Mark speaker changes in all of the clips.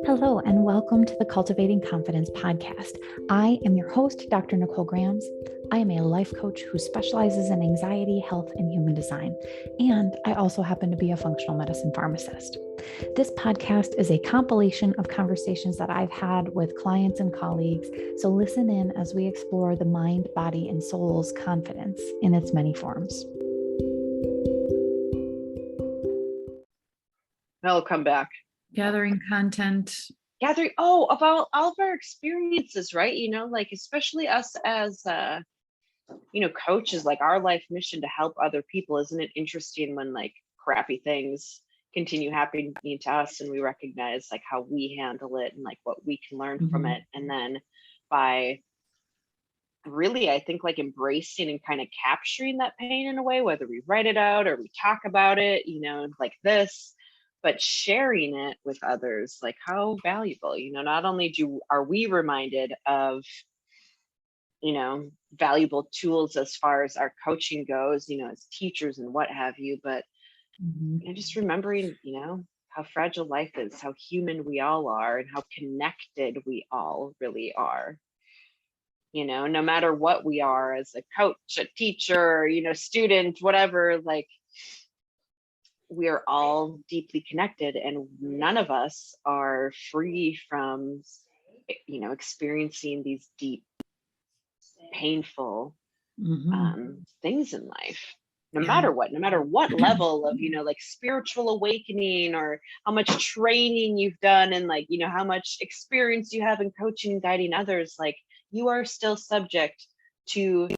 Speaker 1: Hello, and welcome to the Cultivating Confidence podcast. I am your host, Dr. Nicole Grams. I am a life coach who specializes in anxiety, health, and human design. And I also happen to be a functional medicine pharmacist. This podcast is a compilation of conversations that I've had with clients and colleagues. So listen in as we explore the mind, body, and soul's confidence in its many forms.
Speaker 2: I'll come back.
Speaker 3: Gathering content.
Speaker 2: About all of our experiences, right? Like especially us as coaches, like our life mission to help other people. Isn't it interesting when like crappy things continue happening to us and we recognize like how we handle it and like what we can learn from it. And then by really, I think like embracing and kind of capturing that pain in a way, whether we write it out or we talk about it, like this, but sharing it with others, like how valuable, not only are we reminded of, valuable tools as far as our coaching goes, as teachers and what have you, but just remembering, how fragile life is, how human we all are, and how connected we all really are. No matter what we are as a coach, a teacher, student, whatever, like we are all deeply connected, and none of us are free from, experiencing these deep, painful things in life. No matter what level of, like spiritual awakening or how much training you've done and like, how much experience you have in coaching and guiding others, like you are still subject to,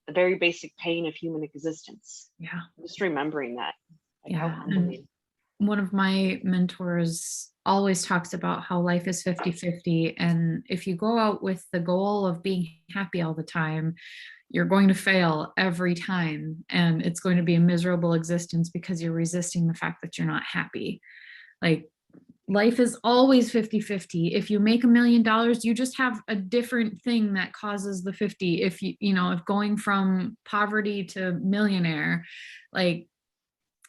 Speaker 2: the very basic pain of human existence.
Speaker 3: Yeah.
Speaker 2: Just remembering that.
Speaker 3: And one of my mentors always talks about how life is 50-50. And if you go out with the goal of being happy all the time, you're going to fail every time. And it's going to be a miserable existence because you're resisting the fact that you're not happy. Like life is always 50-50. If you make $1 million, you just have a different thing that causes the 50. If if going from poverty to millionaire, like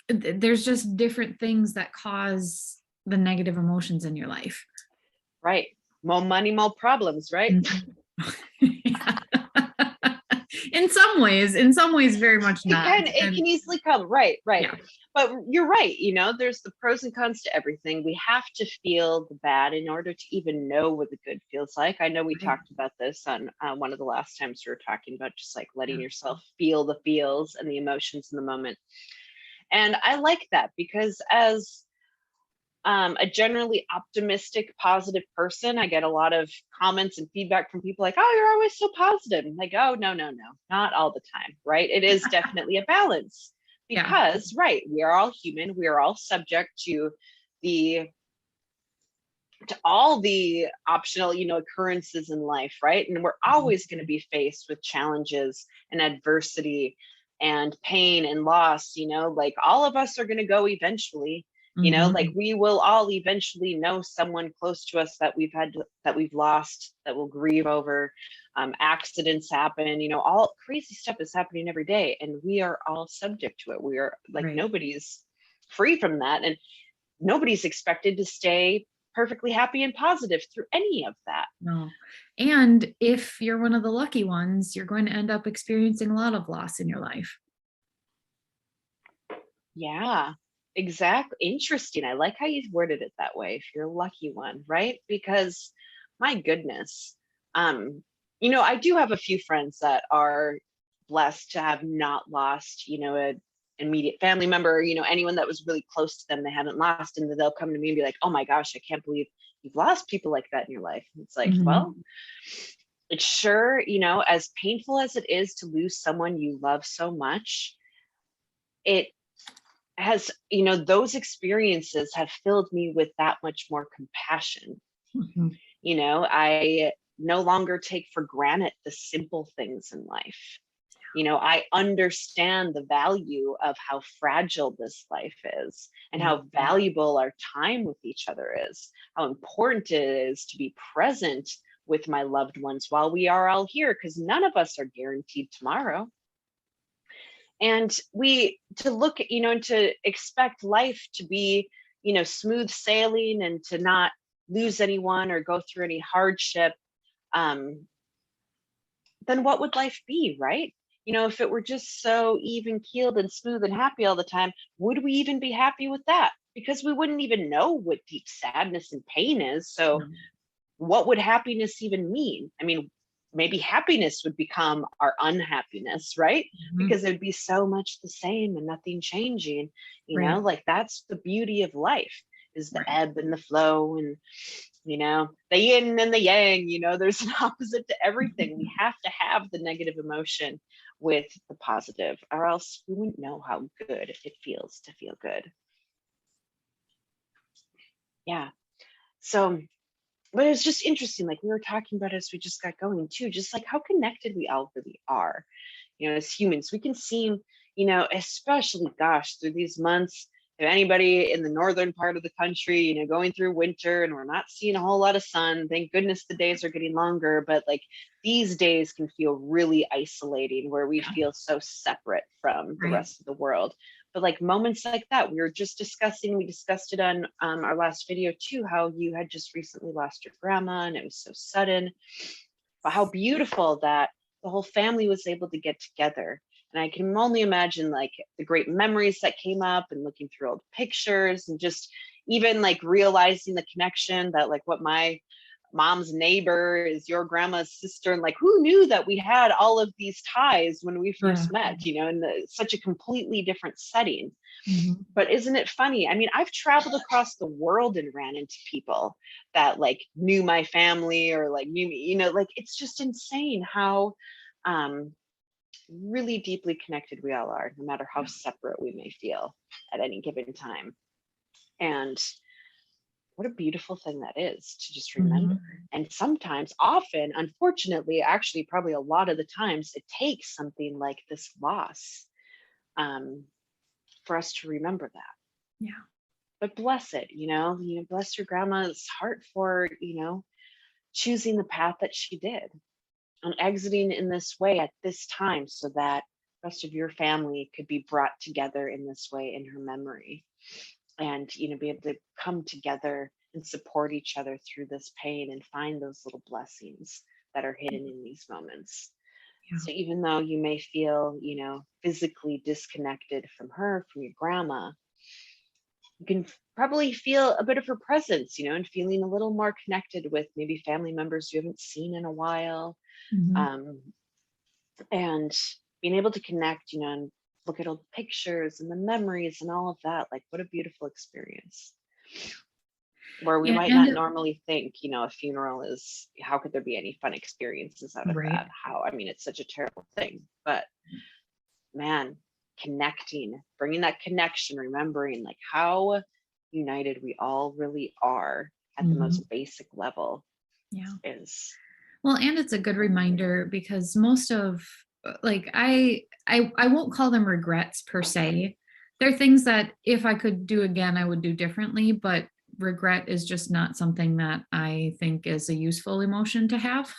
Speaker 3: there's just different things that cause the negative emotions in your life.
Speaker 2: Right. More money, more problems, right?
Speaker 3: In some ways, very much not.
Speaker 2: It can easily come. Right.
Speaker 3: Yeah.
Speaker 2: But you're right. There's the pros and cons to everything. We have to feel the bad in order to even know what the good feels like. I know we talked about this on one of the last times we were talking about just like letting yourself feel the feels and the emotions in the moment. And I like that because as a generally optimistic, positive person, I get a lot of comments and feedback from people like, oh, you're always so positive. I'm like, oh, no, not all the time, right? It is definitely a balance because, right, we are all human. We are all subject to all the optional, occurrences in life, right? And we're always going to be faced with challenges and adversity and pain and loss, like all of us are going to go eventually. Like we will all eventually know someone close to us that we've lost, that we'll grieve over. Accidents happen, all crazy stuff is happening every day, and we are all subject to it. We are like, nobody's free from that, and nobody's expected to stay perfectly happy and positive through any of that.
Speaker 3: No. And if you're one of the lucky ones, you're going to end up experiencing a lot of loss in your life.
Speaker 2: Yeah. Exactly. Interesting. I like how you worded it that way. If you're a lucky one, right? Because my goodness, I do have a few friends that are blessed to have not lost, an immediate family member, anyone that was really close to them, they haven't lost. And they'll come to me and be like, oh my gosh, I can't believe you've lost people like that in your life. And it's like, well, it's sure, as painful as it is to lose someone you love so much, it has, those experiences have filled me with that much more compassion. I no longer take for granted the simple things in life. I understand the value of how fragile this life is and how valuable our time with each other is, how important it is to be present with my loved ones while we are all here, because none of us are guaranteed tomorrow. And to look, and to expect life to be, smooth sailing and to not lose anyone or go through any hardship, then what would life be, right? If it were just so even keeled and smooth and happy all the time, would we even be happy with that? Because we wouldn't even know what deep sadness and pain is. So what would happiness even mean? I mean, maybe happiness would become our unhappiness, right? Because it would be so much the same and nothing changing, like that's the beauty of life, is the ebb and the flow, and the yin and the yang, there's an opposite to everything. We have to have the negative emotion with the positive, or else we wouldn't know how good it feels to feel good. Yeah. So, but it's just interesting, like we were talking about as we just got going too, just like how connected we all really are, as humans. We can seem, especially, gosh, through these months, if anybody in the northern part of the country, going through winter and we're not seeing a whole lot of sun, thank goodness the days are getting longer, but like these days can feel really isolating, where we feel so separate from the rest of the world. But like moments like that, we discussed it on our last video too, how you had just recently lost your grandma and it was so sudden, but how beautiful that the whole family was able to get together. And I can only imagine like the great memories that came up, and looking through old pictures, and just even like realizing the connection that like what my mom's neighbor is your grandma's sister, and like who knew that we had all of these ties when we first met, in such a completely different setting. But isn't it funny? I mean, I've traveled across the world and ran into people that like knew my family or like knew me, like it's just insane how really deeply connected we all are, no matter how separate we may feel at any given time. And what a beautiful thing that is to just remember. And sometimes, often, unfortunately, actually, probably a lot of the times, it takes something like this loss for us to remember that.
Speaker 3: Yeah.
Speaker 2: But bless it, bless your grandma's heart for, choosing the path that she did, and exiting in this way at this time, so that the rest of your family could be brought together in this way in her memory, and be able to come together and support each other through this pain, and find those little blessings that are hidden in these moments. So even though you may feel physically disconnected from your grandma, you can probably feel a bit of her presence, and feeling a little more connected with maybe family members you haven't seen in a while. And being able to connect, and look at old pictures and the memories and all of that. Like, what a beautiful experience, where we might not normally think, a funeral is, how could there be any fun experiences out of that? I mean, it's such a terrible thing, but man, connecting, bringing that connection, remembering like how united we all really are at the most basic level is.
Speaker 3: Well, and it's a good reminder, because most of like I won't call them regrets per se. They're things that if I could do again, I would do differently, but regret is just not something that I think is a useful emotion to have.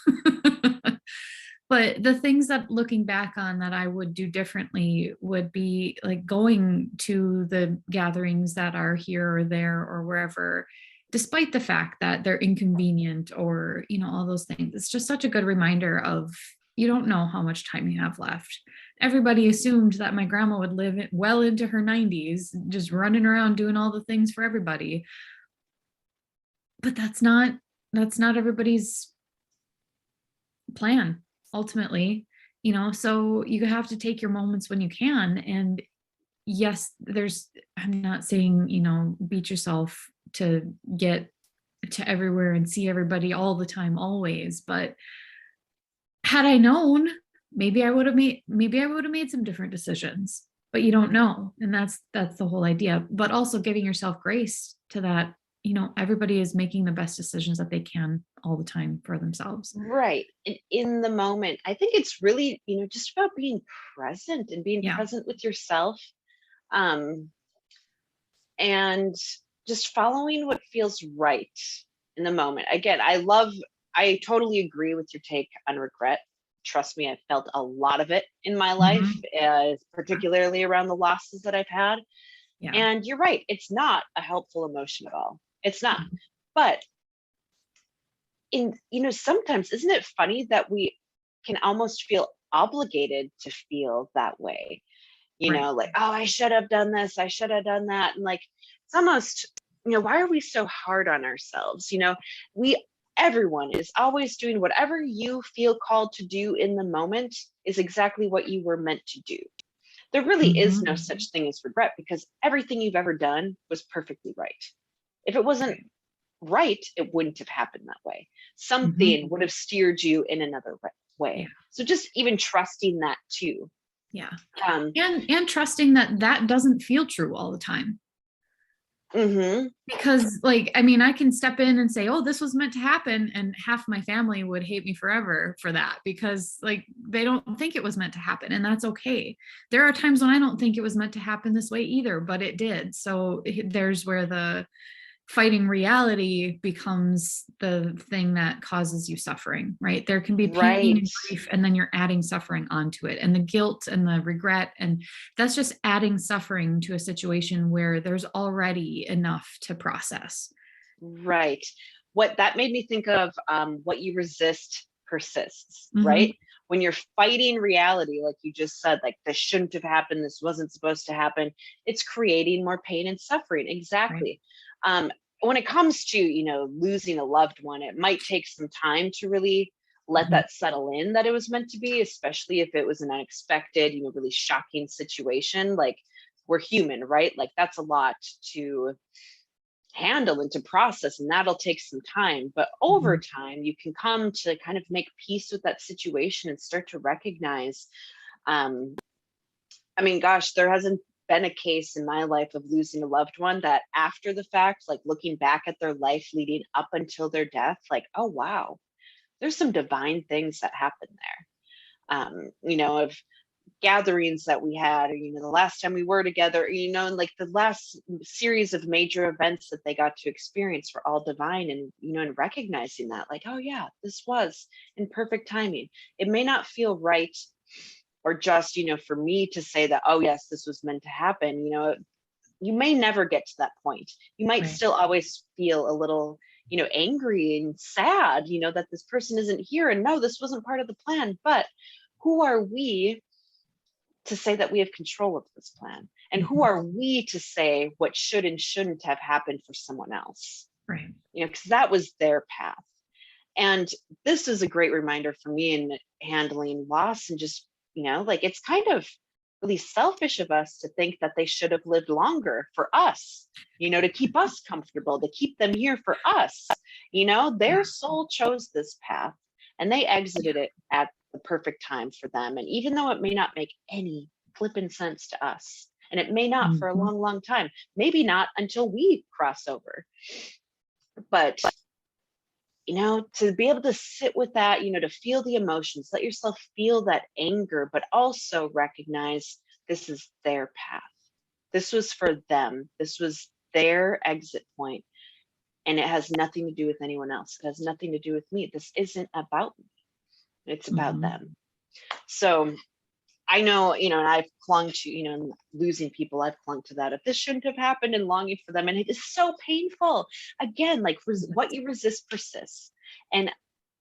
Speaker 3: But the things that, looking back on, that I would do differently would be like going to the gatherings that are here or there or wherever, despite the fact that they're inconvenient, or, all those things. It's just such a good reminder of, you don't know how much time you have left. Everybody assumed that my grandma would live well into her 90s, just running around doing all the things for everybody. But that's not everybody's plan, ultimately. So you have to take your moments when you can. And yes, I'm not saying, beat yourself to get to everywhere and see everybody all the time, always. But had I known, maybe I would have made some different decisions, but you don't know. And that's the whole idea. But also giving yourself grace to that, everybody is making the best decisions that they can all the time for themselves.
Speaker 2: Right. And in the moment, I think it's really, just about being present and being present with yourself. And just following what feels right in the moment. Again, I totally agree with your take on regret. Trust me, I've felt a lot of it in my life, particularly around the losses that I've had.
Speaker 3: Yeah.
Speaker 2: And you're right, it's not a helpful emotion at all. It's not. But sometimes, isn't it funny that we can almost feel obligated to feel that way? Like, oh, I should have done this, I should have done that. And like, it's almost, why are we so hard on ourselves? Everyone is always doing whatever you feel called to do in the moment is exactly what you were meant to do. There really is no such thing as regret, because everything you've ever done was perfectly right. If it wasn't right, it wouldn't have happened that way. Something would have steered you in another way.
Speaker 3: Yeah.
Speaker 2: So just even trusting that too.
Speaker 3: Yeah. And trusting that doesn't feel true all the time. Because like, I mean, I can step in and say, oh, this was meant to happen, and half my family would hate me forever for that, because like they don't think it was meant to happen, and that's okay. There are times when I don't think it was meant to happen this way either, but it did. So there's where the fighting reality becomes the thing that causes you suffering, right? There can be pain and grief, and then you're adding suffering onto it, and the guilt and the regret, and that's just adding suffering to a situation where there's already enough to process.
Speaker 2: Right. What that made me think of, what you resist persists, right? When you're fighting reality, like you just said, like this shouldn't have happened, this wasn't supposed to happen, it's creating more pain and suffering. Exactly. Right. When it comes to, losing a loved one, it might take some time to really let that settle in, that it was meant to be, especially if it was an unexpected, really shocking situation. Like, we're human, right? Like, that's a lot to handle and to process, and that'll take some time. But over time, you can come to kind of make peace with that situation and start to recognize, gosh, there hasn't been a case in my life of losing a loved one that after the fact, like looking back at their life leading up until their death, like, oh wow, there's some divine things that happened there. Of gatherings that we had, or the last time we were together, and like the last series of major events that they got to experience were all divine. And and recognizing that, like, oh yeah, this was in perfect timing. It may not feel right, or just for me to say that, oh yes, this was meant to happen. You may never get to that point. You might still always feel a little angry and sad that this person isn't here, and no, this wasn't part of the plan. But who are we to say that we have control of this plan? And who are we to say what should and shouldn't have happened for someone else?
Speaker 3: Right.
Speaker 2: Because that was their path. And this is a great reminder for me in handling loss, and just, like, it's kind of really selfish of us to think that they should have lived longer for us, to keep us comfortable, to keep them here for us. Their soul chose this path, and they exited it at the perfect time for them. And even though it may not make any flipping sense to us, and it may not for a long, long time, maybe not until we cross over, but to be able to sit with that, to feel the emotions, let yourself feel that anger, but also recognize this is their path. This was for them. This was their exit point, and it has nothing to do with anyone else. It has nothing to do with me. This isn't about me. It's about them. So I know, and I've clung to, losing people, I've clung to that. If this shouldn't have happened, and longing for them. And it is so painful. Again, like, what you resist persists. And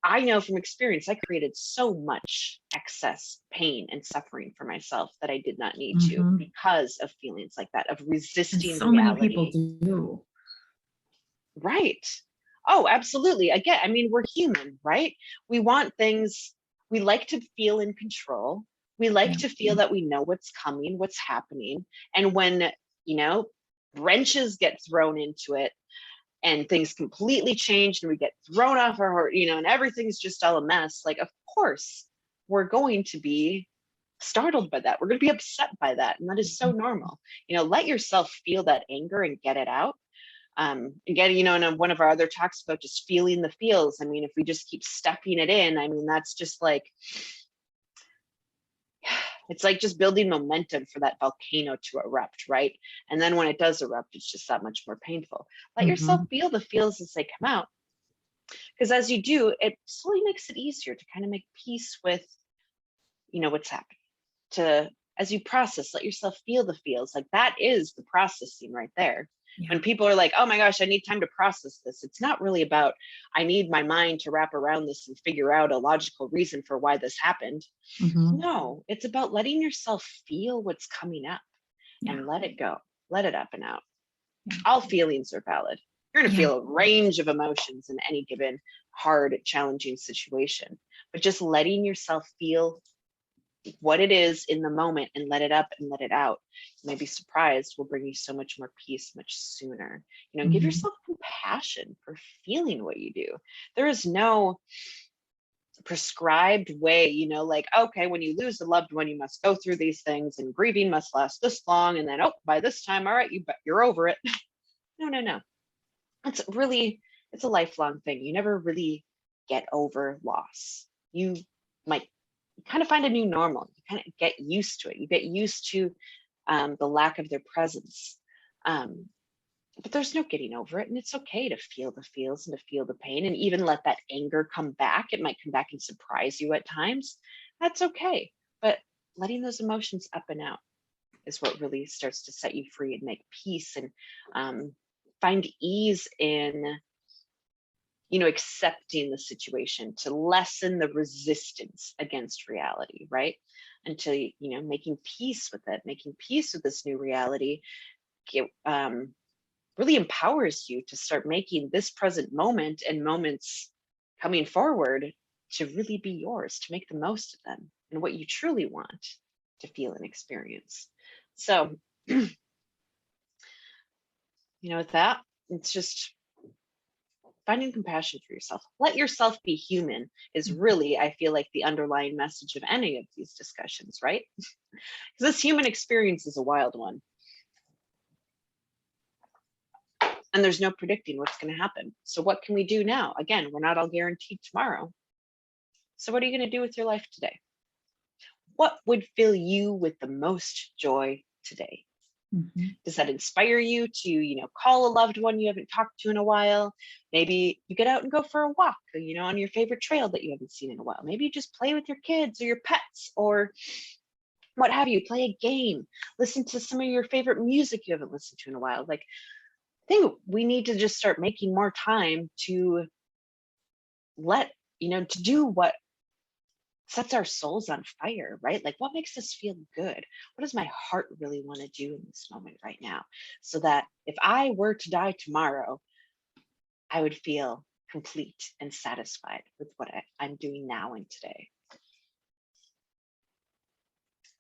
Speaker 2: I know from experience, I created so much excess pain and suffering for myself that I did not need to, because of feelings like that, of resisting
Speaker 3: and so
Speaker 2: reality.
Speaker 3: Many people do.
Speaker 2: Right. Oh, absolutely. Again, we're human, right? We want things, we like to feel in control. We like to feel that we know what's coming, what's happening. And when, wrenches get thrown into it, and things completely change, and we get thrown off our, and everything's just all a mess, like, of course, we're going to be startled by that. We're going to be upset by that. And that is so normal. Let yourself feel that anger and get it out. Again, and one of our other talks about just feeling the feels. If we just keep stepping it in, that's just like, it's like just building momentum for that volcano to erupt, right? And then when it does erupt, it's just that much more painful. Let yourself feel the feels as they come out. Because as you do, it slowly makes it easier to kind of make peace with, what's happening, to as you process, let yourself feel the feels. Like that is the processing right there.
Speaker 3: Yeah.
Speaker 2: When people are like, oh my gosh, I need time to process this. It's not really about, I need my mind to wrap around this and figure out a logical reason for why this happened. No, it's about letting yourself feel what's coming up and let it go, let it up and out. All feelings are valid. You're going to feel a range of emotions in any given hard, challenging situation, but just letting yourself feel what it is in the moment and let it up and let it out, you may be surprised, will bring you so much more peace much sooner. You know, give yourself compassion for feeling what you do. There is no prescribed way, you know, like, okay, when you lose a loved one, you must go through these things and grieving must last this long. And then, oh, by this time, all right, you're over it. No. It's a lifelong thing. You never really get over loss. You might kind of find a new normal. You kind of get used to it. You get used to the lack of their presence. But there's no getting over it. And it's okay to feel the feels and to feel the pain and even let that anger come back. It might come back and surprise you at times. That's okay. But letting those emotions up and out is what really starts to set you free and make peace and find ease in, you know, accepting the situation, to lessen the resistance against reality, right? Until you know, making peace with it, making peace with this new reality, really empowers you to start making this present moment and moments coming forward to really be yours, to make the most of them and what you truly want to feel and experience. So, you know, with that, it's just finding compassion for yourself. Let yourself be human is really, I feel like, the underlying message of any of these discussions, right? Because this human experience is a wild one. And there's no predicting what's going to happen. So what can we do now? Again, we're not all guaranteed tomorrow. So what are you going to do with your life today? What would fill you with the most joy today? Does that inspire you to, you know, call a loved one you haven't talked to in a while? Maybe you get out and go for a walk, you know, on your favorite trail that you haven't seen in a while. Maybe you just play with your kids or your pets or what have you, play a game, listen to some of your favorite music you haven't listened to in a while. Like, I think we need to just start making more time to to do what sets our souls on fire, right? Like, what makes us feel good? What does my heart really want to do in this moment right now? So that if I were to die tomorrow, I would feel complete and satisfied with what I'm doing now and today.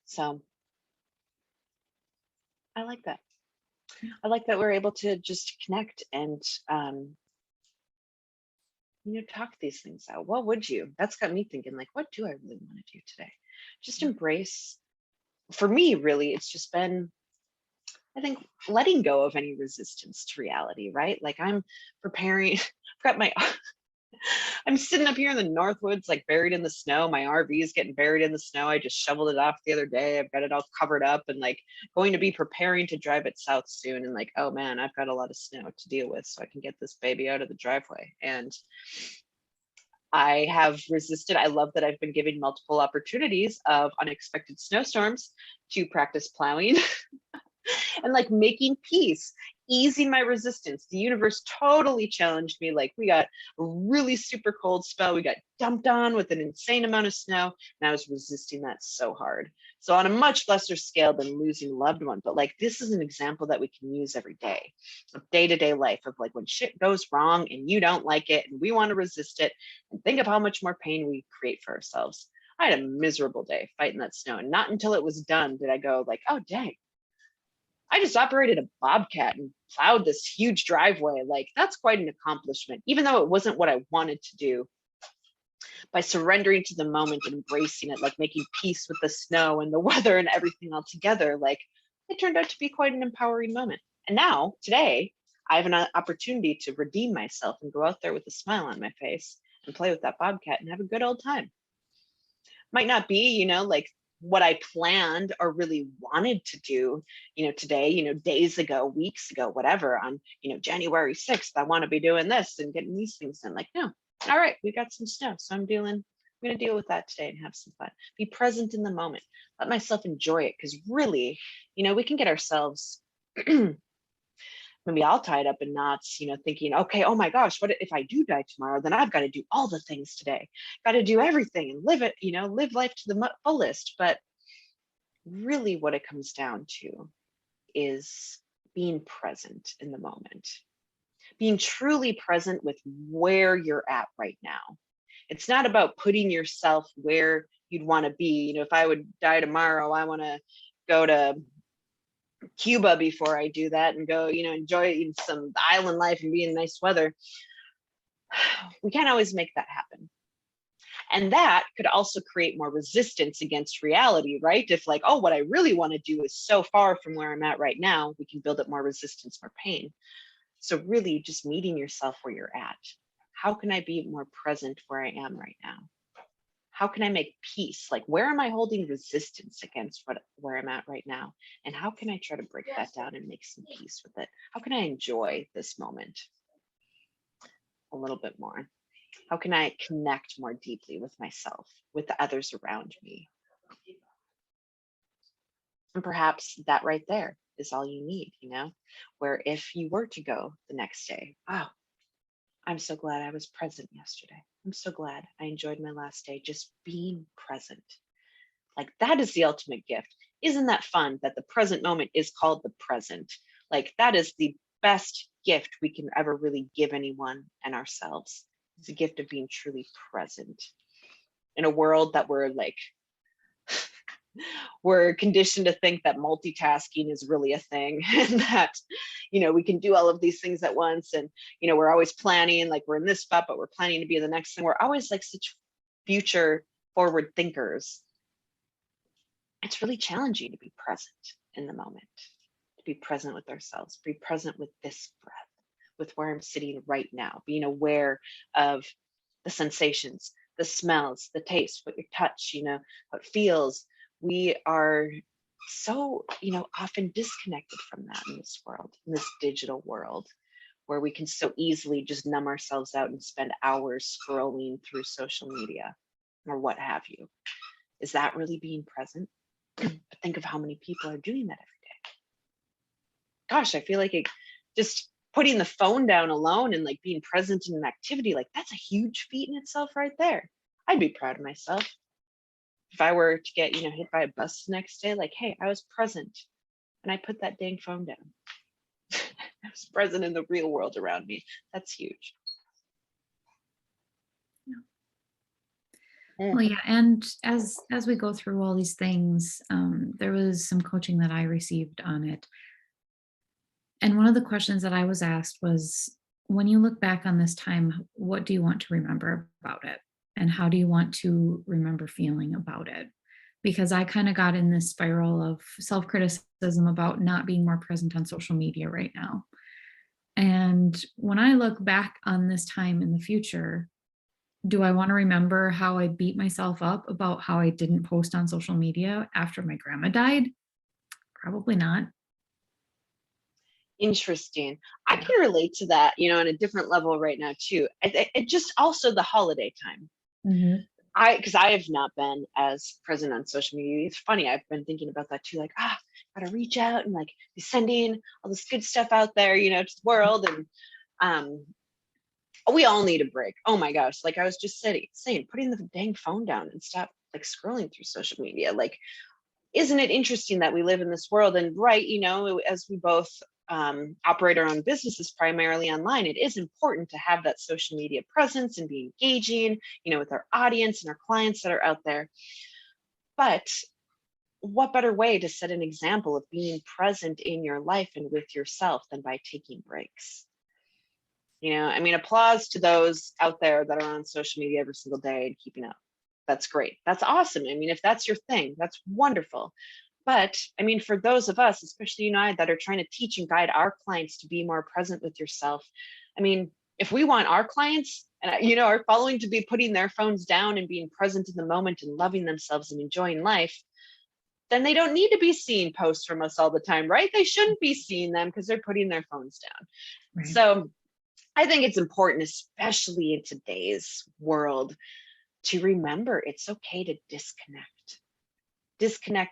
Speaker 2: So I like that. I like that we're able to just connect and talk these things out. What would you? That's got me thinking, like, what do I really want to do today? Just embrace. For me, really, it's just been, I think, letting go of any resistance to reality, right? Like, I'm preparing, I've got my, I'm sitting up here in the Northwoods, like buried in the snow. My RV is getting buried in the snow. I just shoveled it off the other day. I've got it all covered up and like going to be preparing to drive it south soon. And like, oh man, I've got a lot of snow to deal with so I can get this baby out of the driveway. And I have resisted. I love that I've been given multiple opportunities of unexpected snowstorms to practice plowing and like making peace, easing my resistance. The universe totally challenged me. Like, we got a really super cold spell. We got dumped on with an insane amount of snow, and I was resisting that so hard. So on a much lesser scale than losing a loved one, but like, this is an example that we can use every day of day-to-day life, of like when shit goes wrong and you don't like it and we want to resist it, and think of how much more pain we create for ourselves. I had a miserable day fighting that snow, and not until it was done did I go like, oh dang, I just operated a Bobcat and plowed this huge driveway. Like, that's quite an accomplishment, even though it wasn't what I wanted to do. By surrendering to the moment and embracing it, like making peace with the snow and the weather and everything all together, like, it turned out to be quite an empowering moment. And now, today, I have an opportunity to redeem myself and go out there with a smile on my face and play with that Bobcat and have a good old time. Might not be, like what I planned or really wanted to do, today, days ago, weeks ago, whatever, on, January 6th, I want to be doing this and getting these things done. Like, no, all right, we got some snow. So I'm doing I'm going to deal with that today and have some fun. Be present in the moment. Let myself enjoy it. Because really, we can get ourselves maybe all tied up in knots, thinking, okay, oh my gosh, what if I do die tomorrow? Then I've got to do all the things today. Got to do everything and live it, live life to the fullest. But really what it comes down to is being present in the moment, being truly present with where you're at right now. It's not about putting yourself where you'd want to be. If I would die tomorrow, I want to go to Cuba before I do that and go, enjoy some island life and be in nice weather. We can't always make that happen. And that could also create more resistance against reality, right? If like, oh, what I really want to do is so far from where I'm at right now, we can build up more resistance, more pain. So really just meeting yourself where you're at. How can I be more present where I am right now? How can I make peace? Like, where am I holding resistance against where I'm at right now? And how can I try to break that down and make some peace with it? How can I enjoy this moment a little bit more? How can I connect more deeply with myself, with the others around me? And perhaps that right there is all you need, where if you were to go the next day, wow, I'm so glad I was present yesterday. I'm so glad I enjoyed my last day, just being present. Like, that is the ultimate gift. Isn't that fun that the present moment is called the present? Like, that is the best gift we can ever really give anyone and ourselves. It's a gift of being truly present in a world that we're conditioned to think that multitasking is really a thing, and that, we can do all of these things at once. And, we're always planning, like we're in this spot, but we're planning to be in the next thing. We're always like such future forward thinkers. It's really challenging to be present in the moment, to be present with ourselves, be present with this breath, with where I'm sitting right now, being aware of the sensations, the smells, the taste, what you touch, what feels. We are so, often disconnected from that in this world, in this digital world, where we can so easily just numb ourselves out and spend hours scrolling through social media or what have you. Is that really being present? But think of how many people are doing that every day. Gosh, I feel like it just putting the phone down alone and like being present in an activity, like that's a huge feat in itself right there. I'd be proud of myself. If I were to get, hit by a bus the next day, like, hey, I was present and I put that dang phone down. I was present in the real world around me. That's huge.
Speaker 3: Well, yeah, and as we go through all these things, there was some coaching that I received on it. And one of the questions that I was asked was, when you look back on this time, what do you want to remember about it? And how do you want to remember feeling about it? Because I kind of got in this spiral of self-criticism about not being more present on social media right now. And when I look back on this time in the future, do I want to remember how I beat myself up about how I didn't post on social media after my grandma died? Probably not.
Speaker 2: Interesting. I can relate to that, on a different level right now too. It just also the holiday time.
Speaker 3: Mm-hmm.
Speaker 2: Because I have not been as present on social media. It's funny, I've been thinking about that too. Like, gotta reach out and like be sending all this good stuff out there, to the world. And we all need a break. Oh my gosh. Like I was just saying, putting the dang phone down and stop like scrolling through social media. Like, isn't it interesting that we live in this world? And right, as we both operate our own businesses primarily online, it is important to have that social media presence and be engaging, with our audience and our clients that are out there. But what better way to set an example of being present in your life and with yourself than by taking breaks? Applause to those out there that are on social media every single day and keeping up. That's great. That's awesome. If that's your thing, that's wonderful. But for those of us, especially you and I, that are trying to teach and guide our clients to be more present with yourself, if we want our clients and our following to be putting their phones down and being present in the moment and loving themselves and enjoying life, then they don't need to be seeing posts from us all the time, right? They shouldn't be seeing them because they're putting their phones down. Right. So I think it's important, especially in today's world, to remember it's okay to disconnect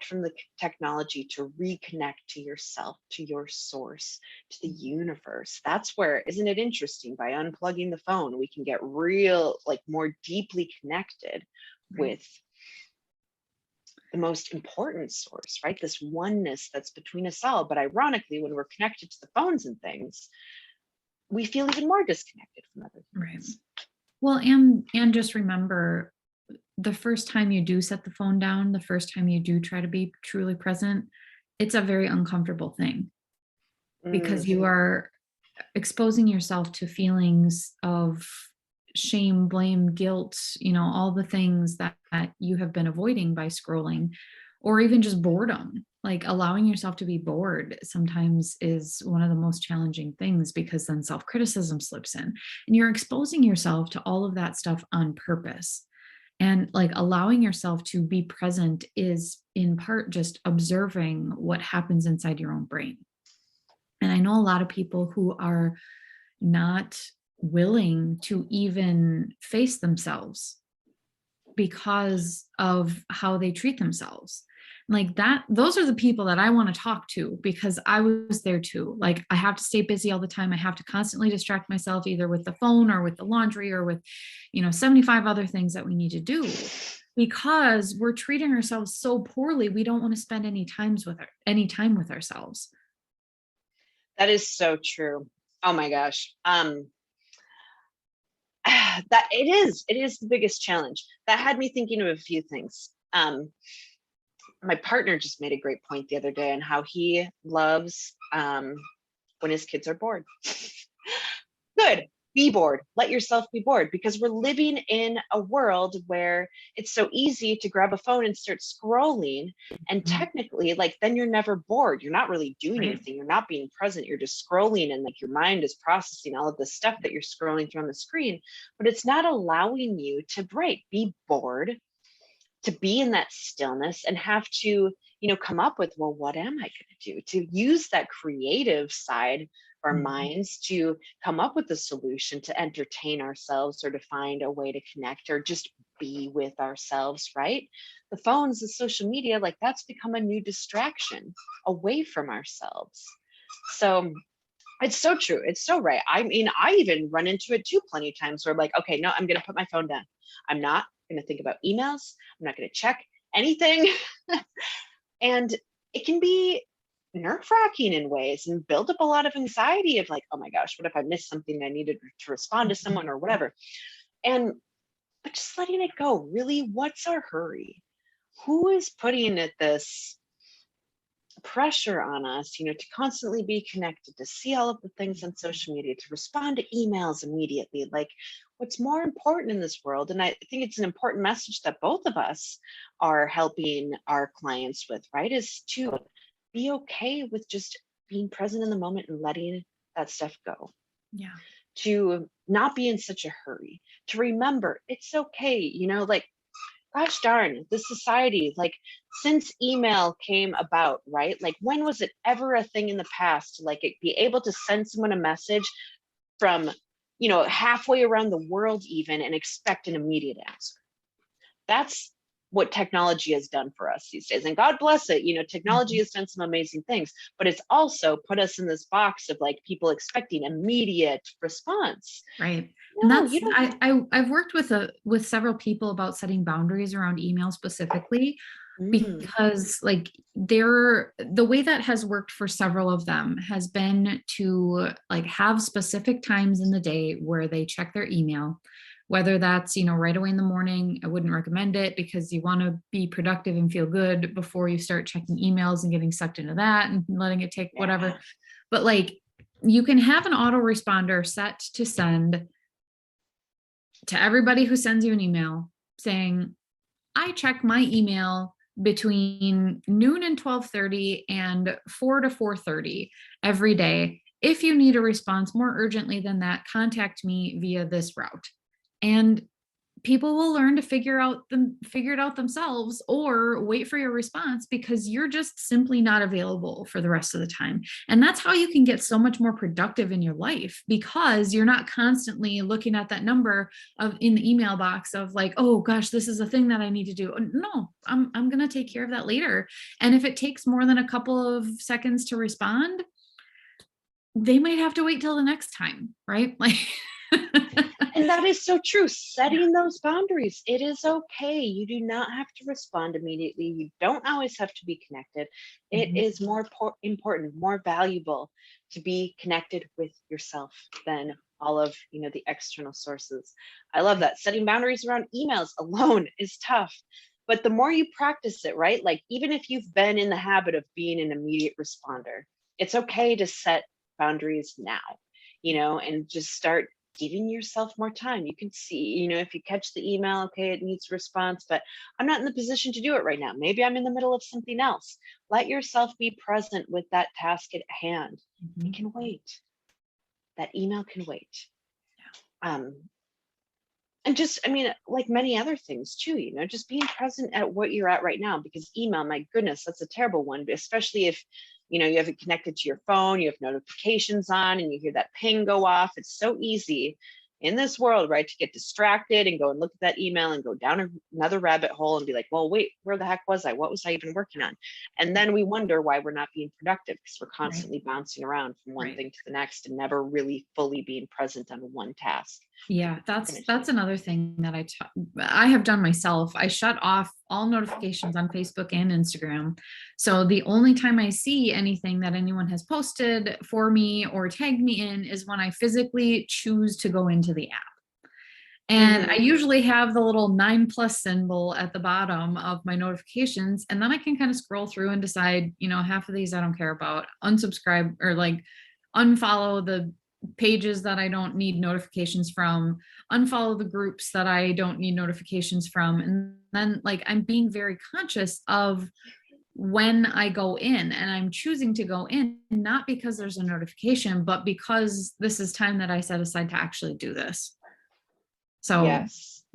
Speaker 2: from the technology, to reconnect to yourself, to your source, to the universe. That's where, isn't it interesting? By unplugging the phone, we can get real, like more deeply connected with the most important source, right? This oneness that's between us all. But ironically, when we're connected to the phones and things, we feel even more disconnected from other things.
Speaker 3: Right. Well, and just remember, the first time you do set the phone down, the first time you do try to be truly present, it's a very uncomfortable thing, because you are exposing yourself to feelings of shame, blame, guilt, all the things that you have been avoiding by scrolling, or even just boredom. Like, allowing yourself to be bored sometimes is one of the most challenging things, because then self-criticism slips in and you're exposing yourself to all of that stuff on purpose. And like, allowing yourself to be present is in part just observing what happens inside your own brain. And I know a lot of people who are not willing to even face themselves because of how they treat themselves. Like that, those are the people that I want to talk to, because I was there too. Like, I have to stay busy all the time. I have to constantly distract myself, either with the phone or with the laundry or with, 75 other things that we need to do, because we're treating ourselves so poorly. We don't want to spend any time with ourselves.
Speaker 2: That is so true. Oh my gosh. That it is the biggest challenge. That had me thinking of a few things. My partner just made a great point the other day on how he loves when his kids are bored. Good. Be bored. Let yourself be bored, because we're living in a world where it's so easy to grab a phone and start scrolling. And technically, like, then you're never bored. You're not really doing anything. You're not being present. You're just scrolling, and like your mind is processing all of the stuff that you're scrolling through on the screen, but it's not allowing you to break, be bored, to be in that stillness and have to, come up with, well, what am I going to do? To use that creative side of our minds to come up with a solution, to entertain ourselves, or to find a way to connect, or just be with ourselves, right? The phones, the social media, like, that's become a new distraction away from ourselves. So it's so true. It's so right. I mean, I even run into it too plenty of times where I'm like, okay, no, I'm going to put my phone down. I'm not going to think about emails. I'm not going to check anything. And it can be nerve-wracking in ways and build up a lot of anxiety of like, oh my gosh, what if I missed something I needed to respond to someone or whatever? But just letting it go. Really, what's our hurry? Who is putting this pressure on us, to constantly be connected, to see all of the things on social media, to respond to emails immediately? Like, what's more important in this world? And I think it's an important message that both of us are helping our clients with, right? Is to be okay with just being present in the moment and letting that stuff go.
Speaker 3: Yeah.
Speaker 2: To not be in such a hurry, to remember it's okay, like, gosh darn, this society, like, since email came about, right? Like, when was it ever a thing in the past to like be able to send someone a message from, halfway around the world even, and expect an immediate answer? That's what technology has done for us these days. And God bless it, technology has done some amazing things, but it's also put us in this box of like people expecting immediate response.
Speaker 3: Right.
Speaker 2: No,
Speaker 3: And that's, I've worked with several people about setting boundaries around email specifically, because like the way that has worked for several of them has been to like have specific times in the day where they check their email, whether that's, right away in the morning. I wouldn't recommend it, because you want to be productive and feel good before you start checking emails and getting sucked into that and letting it take whatever. But like, you can have an autoresponder set to send to everybody who sends you an email saying, I check my email between noon and 12:30 and 4 to 4:30 every day. If you need a response more urgently than that, contact me via this route. And people will learn to figure it out themselves, or wait for your response because you're just simply not available for the rest of the time. And that's how you can get so much more productive in your life, because you're not constantly looking at that number in the email box of like, oh gosh, this is a thing that I need to do. No, I'm going to take care of that later. And if it takes more than a couple of seconds to respond, they might have to wait till the next time, right? Like
Speaker 2: And that is so true. Setting those boundaries. It is okay. You do not have to respond immediately. You don't always have to be connected. It is more important, more valuable to be connected with yourself than all of, the external sources. I love that. Setting boundaries around emails alone is tough. But the more you practice it, right? Like, even if you've been in the habit of being an immediate responder, it's okay to set boundaries now, and just start giving yourself more time. You can see, if you catch the email, okay, it needs response, but I'm not in the position to do it right now. Maybe I'm in the middle of something else. Let yourself be present with that task at hand. It can wait. That email can wait. And just, like many other things too, just being present at what you're at right now, because email, my goodness, that's a terrible one, especially if, you have it connected to your phone, you have notifications on, and you hear that ping go off. It's so easy in this world, right, to get distracted and go and look at that email and go down another rabbit hole and be like, well, wait, where the heck was I? What was I even working on? And then we wonder why we're not being productive, because we're constantly bouncing around from one thing to the next and never really fully being present on one task.
Speaker 3: Yeah, that's another thing that I have done myself. I shut off all notifications on Facebook and Instagram. So the only time I see anything that anyone has posted for me or tagged me in is when I physically choose to go into the app. And I usually have the little 9+ symbol at the bottom of my notifications. And then I can kind of scroll through and decide, half of these I don't care about, unsubscribe, or like unfollow the pages that I don't need notifications from, unfollow the groups that I don't need notifications from. And then, like, I'm being very conscious of when I go in, and I'm choosing to go in, not because there's a notification, but because this is time that I set aside to actually do this. So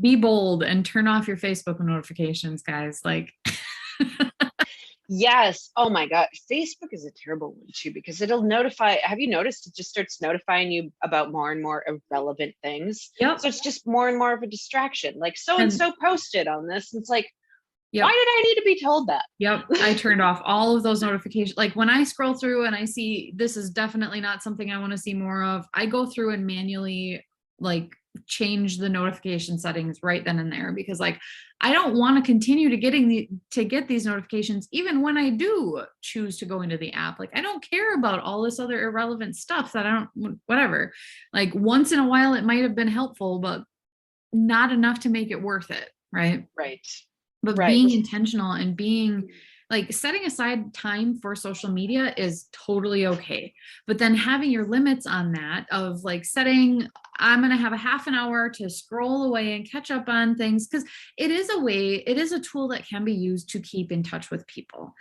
Speaker 3: be bold and turn off your Facebook notifications, guys. Like,
Speaker 2: yes. Oh my God. Facebook is a terrible one too, because it'll notify. Have you noticed it just starts notifying you about more and more irrelevant things?
Speaker 3: Yep.
Speaker 2: So it's just more and more of a distraction. Like, so-and-so posted on this. And it's like, why did I need to be told that?
Speaker 3: Yep. I turned off all of those notifications. Like, when I scroll through and I see this is definitely not something I want to see more of, I go through and manually like change the notification settings right then and there, because like, I don't want to continue to get these notifications even when I do choose to go into the app. Like, I don't care about all this other irrelevant stuff that I don't, whatever. Like, once in a while it might have been helpful, but not enough to make it worth it. Right. But being intentional and being like, setting aside time for social media is totally okay. But then having your limits on that, of like setting, I'm going to have a half an hour to scroll away and catch up on things, because it is a tool that can be used to keep in touch with people.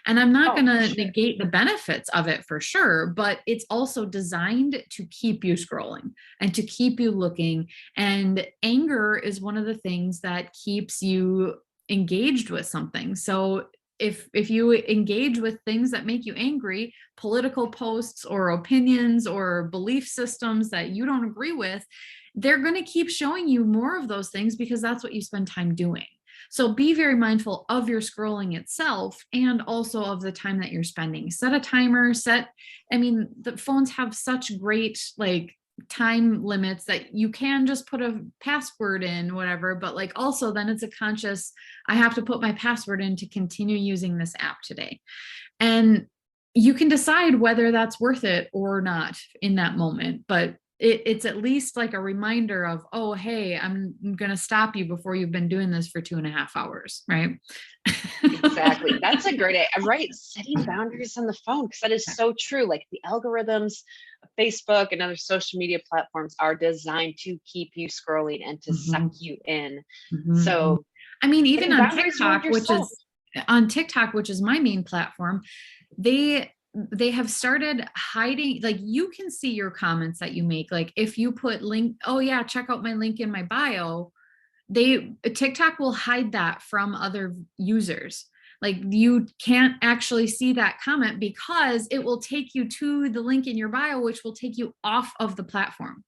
Speaker 3: And I'm not going to negate the benefits of it, for sure, but it's also designed to keep you scrolling and to keep you looking. And anger is one of the things that keeps you engaged with something. So if you engage with things that make you angry, political posts or opinions or belief systems that you don't agree with, they're going to keep showing you more of those things, because that's what you spend time doing. So be very mindful of your scrolling itself, and also of the time that you're spending. Set a timer, the phones have such great like time limits that you can just put a password in, whatever, but like, also then it's a conscious, I have to put my password in to continue using this app today. And you can decide whether that's worth it or not in that moment, but it's at least like a reminder of, oh, hey, I'm going to stop you before you've been doing this for 2.5 hours. Right.
Speaker 2: Exactly. That's a great idea. Right. Setting boundaries on the phone, because that is so true. Like, the algorithms of Facebook and other social media platforms are designed to keep you scrolling and to suck you in. So,
Speaker 3: even on TikTok, which is my main platform, they have started hiding, like, you can see your comments that you make. Like, if you put check out my link in my bio, TikTok will hide that from other users. Like you can't actually see that comment because it will take you to the link in your bio, which will take you off of the platform.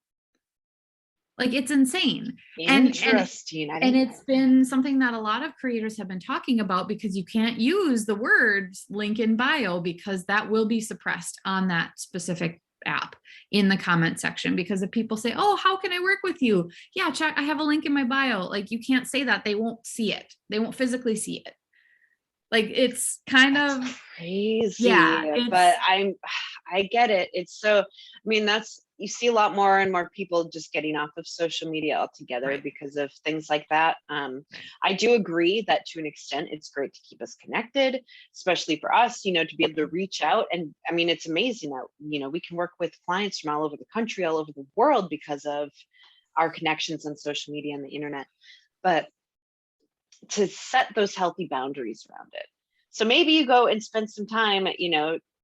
Speaker 3: Like it's insane.
Speaker 2: Interesting.
Speaker 3: And it's been something that a lot of creators have been talking about, because you can't use the words link in bio because that will be suppressed on that specific app in the comment section. Because if people say, oh, how can I work with you? Yeah, check, I have a link in my bio. Like you can't say that. They won't see it. They won't physically see it. Like it's kind
Speaker 2: That's
Speaker 3: of
Speaker 2: crazy.
Speaker 3: Yeah,
Speaker 2: but I get it. It's so, I mean, you see a lot more and more people just getting off of social media altogether
Speaker 3: Right.
Speaker 2: because of things like that. I do agree that to an extent, it's great to keep us connected, especially for us, to be able to reach out. And I mean, it's amazing that, we can work with clients from all over the country, all over the world because of our connections on social media and the internet. But to set those healthy boundaries around it. So maybe you go and spend some time,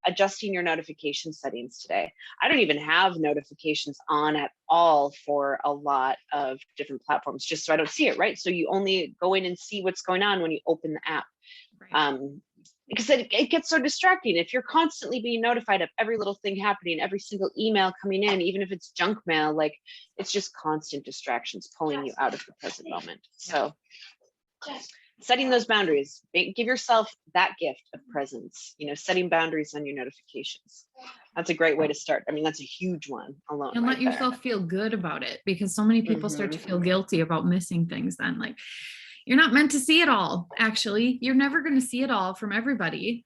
Speaker 2: adjusting your notification settings today. I don't even have notifications on at all for a lot of different platforms, just so I don't see it, right? So you only go in and see what's going on when you open the app. Right. Because it gets so distracting. If you're constantly being notified of every little thing happening, every single email coming in, even if it's junk mail, like it's just constant distractions pulling you out of the present moment. So setting those boundaries, give yourself that gift of presence, setting boundaries on your notifications. That's a great way to start. I mean, that's a huge one alone.
Speaker 3: And let yourself feel good about it, because so many people start to feel guilty about missing things. Then like, you're not meant to see it all. Actually, you're never going to see it all from everybody.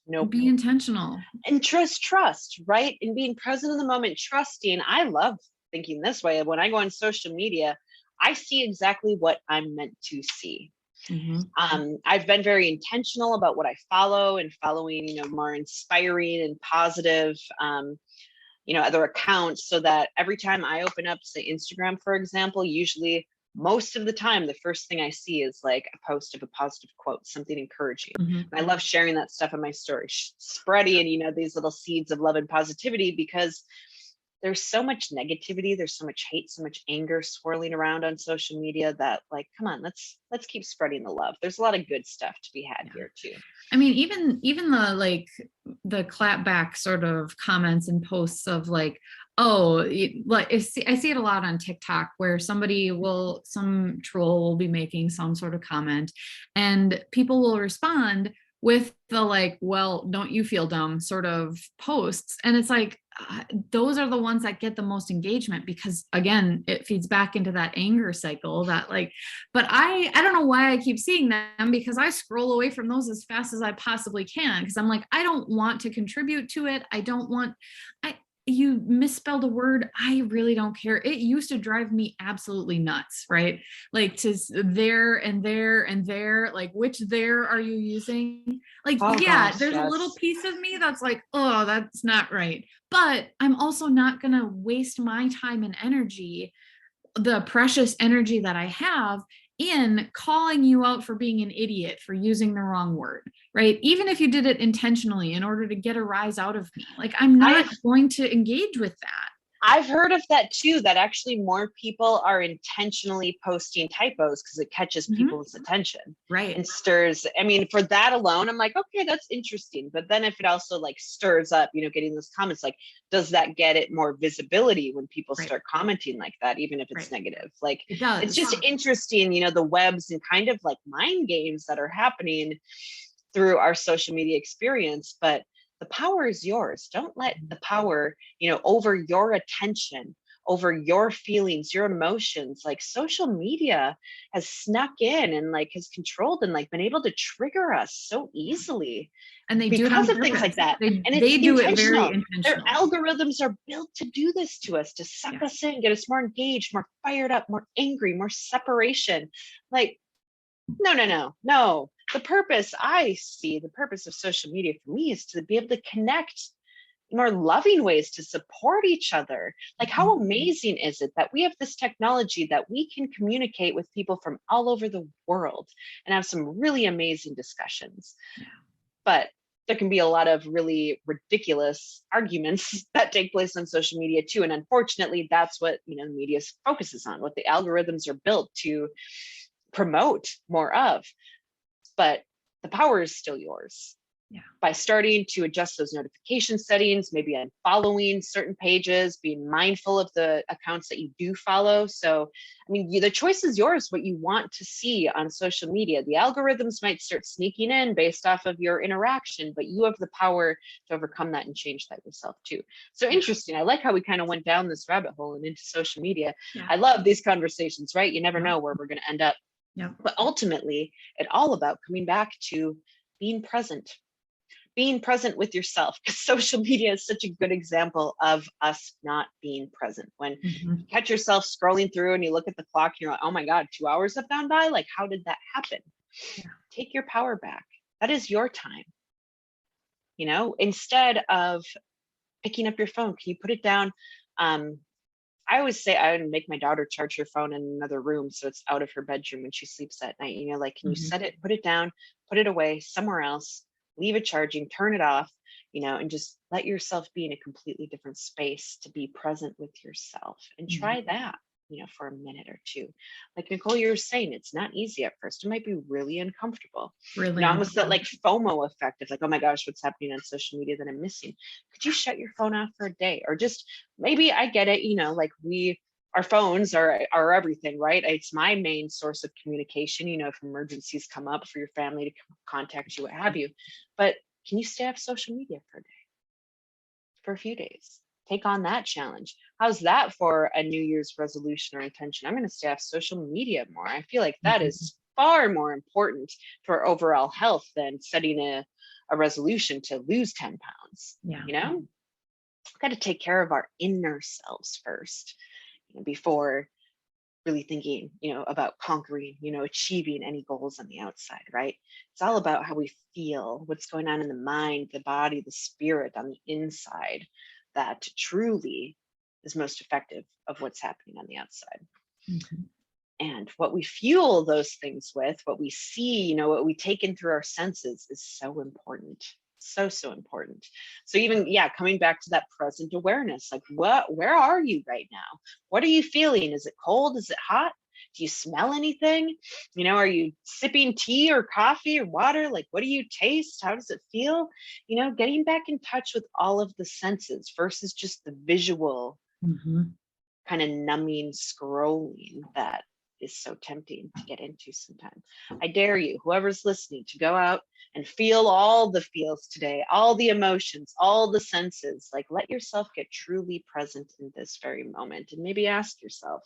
Speaker 2: Nope.
Speaker 3: Be intentional.
Speaker 2: And trust, right? And being present in the moment, trusting. I love thinking this way. When I go on social media, I see exactly what I'm meant to see. Mm-hmm. I've been very intentional about what I follow, and following, more inspiring and positive, other accounts, so that every time I open up, say, Instagram, for example, usually most of the time, the first thing I see is like a post of a positive quote, something encouraging. Mm-hmm. And I love sharing that stuff in my story, spreading, these little seeds of love and positivity, because there's so much negativity, there's so much hate, so much anger swirling around on social media that, like, come on, let's keep spreading the love. There's a lot of good stuff to be had here too.
Speaker 3: I mean, even the clapback sort of comments and posts of like, oh, like I see it a lot on TikTok, where some troll will be making some sort of comment and people will respond with the like, well, don't you feel dumb sort of posts. And it's like, those are the ones that get the most engagement, because again, it feeds back into that anger cycle that like, but I don't know why I keep seeing them, because I scroll away from those as fast as I possibly can. Because I'm like, I don't want to contribute to it. You misspelled a word. I really don't care. It used to drive me absolutely nuts, right? Like to there and there and there, like which there are you using? Like, there's a little piece of me that's like, oh, that's not right. But I'm also not going to waste my time and energy, the precious energy that I have, in calling you out for being an idiot for using the wrong word, right? Even if you did it intentionally in order to get a rise out of me, like I'm not going to engage with that.
Speaker 2: I've heard of that too, that actually more people are intentionally posting typos because it catches people's attention.
Speaker 3: Right.
Speaker 2: And stirs. I mean, for that alone, I'm like, okay, that's interesting. But then if it also like stirs up, getting those comments, like, does that get it more visibility when people start commenting like that, even if it's negative? Like, it's just interesting, the webs and kind of like mind games that are happening through our social media experience. But the power is yours. Don't let the power, over your attention, over your feelings, your emotions. Like, social media has snuck in and like has controlled and like been able to trigger us so easily.
Speaker 3: And they
Speaker 2: do it because of things like that. And they do it very intentional. Their algorithms are built to do this to us, to suck us in, get us more engaged, more fired up, more angry, more separation. Like, no. The purpose of social media for me is to be able to connect in more loving ways, to support each other. Like, how amazing is it that we have this technology that we can communicate with people from all over the world and have some really amazing discussions. But there can be a lot of really ridiculous arguments that take place on social media too. And unfortunately, that's what, the media focuses on, what the algorithms are built to promote more of. But the power is still yours.
Speaker 3: Yeah.
Speaker 2: By starting to adjust those notification settings, maybe unfollowing certain pages, being mindful of the accounts that you do follow. So, the choice is yours, what you want to see on social media. The algorithms might start sneaking in based off of your interaction, but you have the power to overcome that and change that yourself too. So interesting. I like how we kind of went down this rabbit hole and into social media.
Speaker 3: Yeah.
Speaker 2: I love these conversations, right? You never know where we're going to end up.
Speaker 3: Yeah.
Speaker 2: But ultimately, it's all about coming back to being present with yourself, because social media is such a good example of us not being present. When you catch yourself scrolling through and you look at the clock, you're like, oh my God, 2 hours have gone by. Like, how did that happen? Yeah. Take your power back. That is your time. Instead of picking up your phone, can you put it down? I always say I would make my daughter charge her phone in another room so it's out of her bedroom when she sleeps at night. Can you set it, put it down, put it away somewhere else, leave it charging, turn it off, and just let yourself be in a completely different space to be present with yourself, and try that, for a minute or two. Like Nicole, you were saying, it's not easy at first. It might be really uncomfortable.
Speaker 3: Really
Speaker 2: almost that like FOMO effect of like, oh my gosh, what's happening on social media that I'm missing? Could you shut your phone off for a day? Or just, maybe I get it, like our phones are everything, right? It's my main source of communication, if emergencies come up for your family to contact you, what have you. But can you stay off social media for a day, for a few days? Take on that challenge. How's that for a New Year's resolution or intention? I'm going to stay off social media more. I feel like that is far more important for overall health than setting a resolution to lose 10 pounds.
Speaker 3: Yeah.
Speaker 2: Got to take care of our inner selves first, before really thinking, about conquering, achieving any goals on the outside, right? It's all about how we feel, what's going on in the mind, the body, the spirit on the inside, that truly is most effective of what's happening on the outside. And what we fuel those things with, what we see, what we take in through our senses is so important. So important. So even, coming back to that present awareness, like where are you right now? What are you feeling? Is it cold? Is it hot? Do you smell anything? Are you sipping tea or coffee or water? Like, what do you taste? How does it feel? Getting back in touch with all of the senses versus just the visual kind of numbing scrolling that is so tempting to get into sometimes. I dare you, whoever's listening, to go out and feel all the feels today, all the emotions, all the senses. Like, let yourself get truly present in this very moment, and maybe ask yourself,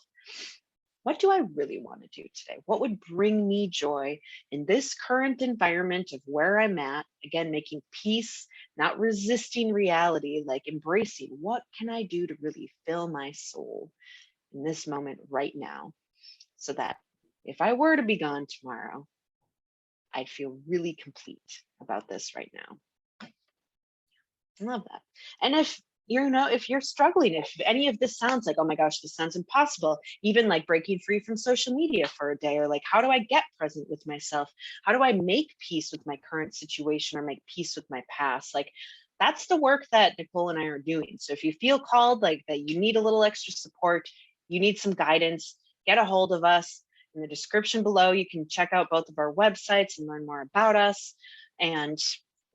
Speaker 2: what do I really want to do today? What would bring me joy in this current environment of where I'm at? Again, making peace, not resisting reality, like embracing what can I do to really fill my soul in this moment right now, so that if I were to be gone tomorrow, I'd feel really complete about this right now. I love that. And if you're struggling, if any of this sounds like, oh my gosh, this sounds impossible, even like breaking free from social media for a day, or like, how do I get present with myself? How do I make peace with my current situation or make peace with my past? Like, that's the work that Nicole and I are doing. So if you feel called, like that you need a little extra support, you need some guidance, get a hold of us. In the description below, you can check out both of our websites and learn more about us, and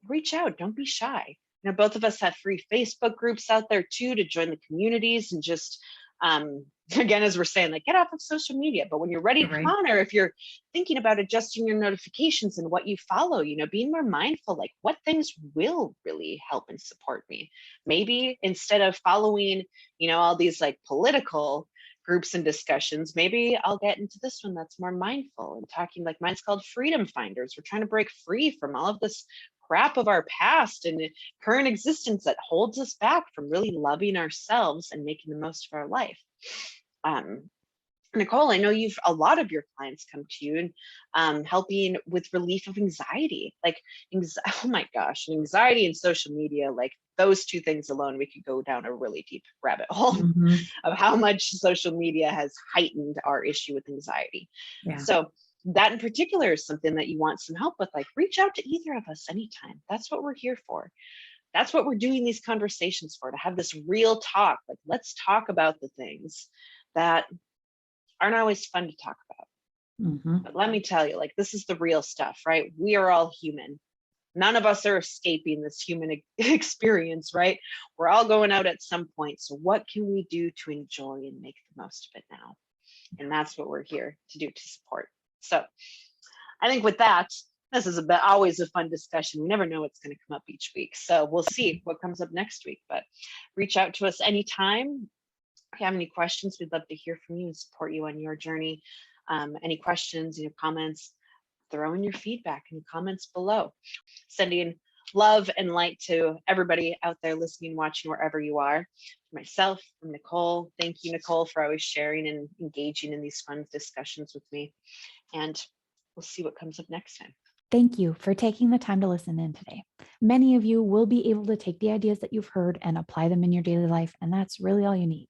Speaker 2: reach out. Don't be shy. Both of us have free Facebook groups out there too, to join the communities, and just, again, as we're saying, like, get off of social media. But when you're ready to come on, or if you're thinking about adjusting your notifications and what you follow, being more mindful, like what things will really help and support me. Maybe instead of following, all these like political groups and discussions, maybe I'll get into this one that's more mindful and talking, like mine's called Freedom Finders. We're trying to break free from all of this crap of our past and current existence that holds us back from really loving ourselves and making the most of our life. Nicole, I know a lot of your clients come to you and helping with relief of anxiety. Like, oh my gosh, anxiety and social media, like those two things alone, we could go down a really deep rabbit hole of how much social media has heightened our issue with anxiety. So that in particular is something that you want some help with, like reach out to either of us anytime. That's what we're here for. That's what we're doing these conversations for, to have this real talk. Like, let's talk about the things that aren't always fun to talk about. But let me tell you, like, this is the real stuff, right? We are all human. None of us are escaping this human experience, right? We're all going out at some point. So what can we do to enjoy and make the most of it now? And that's what we're here to do, to support. So I think with that, this is always a fun discussion. We never know what's going to come up each week. So we'll see what comes up next week, but reach out to us anytime. If you have any questions, we'd love to hear from you and support you on your journey. Any questions, comments, throw in your feedback in the comments below. Sending love and light to everybody out there listening, watching, wherever you are. For myself, from Nicole. Thank you, Nicole, for always sharing and engaging in these fun discussions with me. And we'll see what comes up next time.
Speaker 1: Thank you for taking the time to listen in today. Many of you will be able to take the ideas that you've heard and apply them in your daily life, and that's really all you need.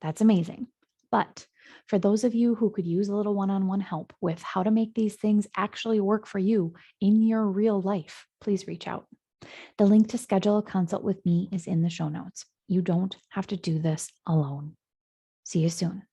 Speaker 1: That's amazing. But for those of you who could use a little one-on-one help with how to make these things actually work for you in your real life, please reach out. The link to schedule a consult with me is in the show notes. You don't have to do this alone. See you soon.